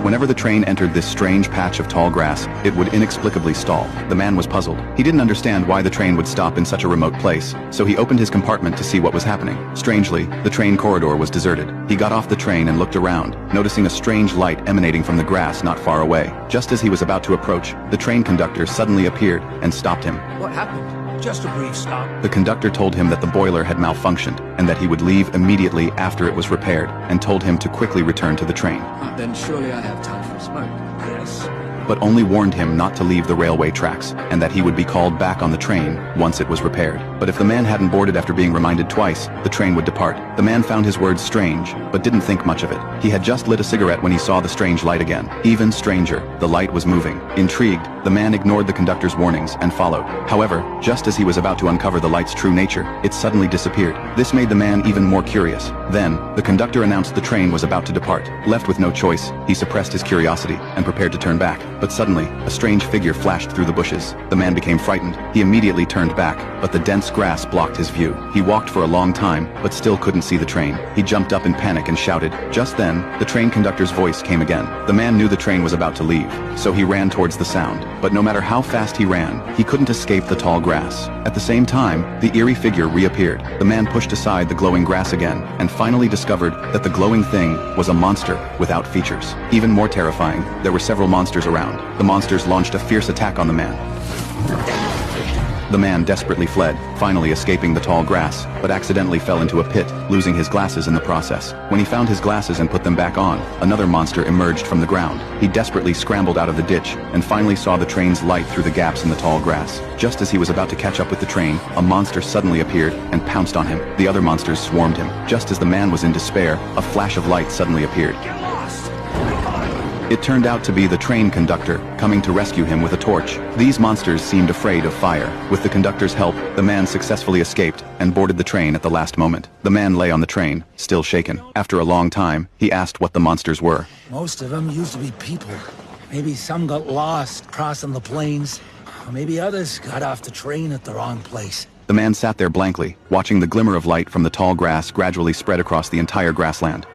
Whenever the train entered this strange patch of tall grass, it would inexplicably stall. The man was puzzled. He didn't understand why the train would stop in such a remote place, so he opened his compartment to see what was happening. Strangely, the train corridor was deserted. He got off the train and looked around, noticing a strange light emanating from the grass not far away. Just as he was about to approach, the train conductor suddenly appeared and stopped him. What happened? Just a brief stop. The conductor told him that the boiler had malfunctioned and that he would leave immediately after it was repaired, and told him to quickly return to the train. Then surely I have time for a smoke. Yes. But only warned him not to leave the railway tracks, and that he would be called back on the train once it was repaired. But if the man hadn't boarded after being reminded twice, the train would depart. The man found his words strange, but didn't think much of it. He had just lit a cigarette when he saw the strange light again. Even stranger, the light was moving. Intrigued, the man ignored the conductor's warnings and followed. However, just as he was about to uncover the light's true nature, it suddenly disappeared. This made the man even more curious. Then, the conductor announced the train was about to depart. Left with no choice, he suppressed his curiosity and prepared to turn back. But suddenly, a strange figure flashed through the bushes. The man became frightened. He immediately turned back, but the dense grass blocked his view. He walked for a long time, but still couldn't see the train. He jumped up in panic and shouted. Just then, the train conductor's voice came again. The man knew the train was about to leave, so he ran towards the sound. But no matter how fast he ran, he couldn't escape the tall grass. At the same time, the eerie figure reappeared. The man pushed aside the glowing grass again, and finally discovered that the glowing thing was a monster without features. Even more terrifying, there were several monsters around. The monsters launched a fierce attack on the man. The man desperately fled, finally escaping the tall grass, but accidentally fell into a pit, losing his glasses in the process. When he found his glasses and put them back on, another monster emerged from the ground. He desperately scrambled out of the ditch, and finally saw the train's light through the gaps in the tall grass. Just as he was about to catch up with the train, a monster suddenly appeared and pounced on him. The other monsters swarmed him. Just as the man was in despair, a flash of light suddenly appeared. It turned out to be the train conductor, coming to rescue him with a torch. These monsters seemed afraid of fire. With the conductor's help, the man successfully escaped and boarded the train at the last moment. The man lay on the train, still shaken. After a long time, he asked what the monsters were. Most of them used to be people. Maybe some got lost crossing the plains. Or maybe others got off the train at the wrong place. The man sat there blankly, watching the glimmer of light from the tall grass gradually spread across the entire grassland.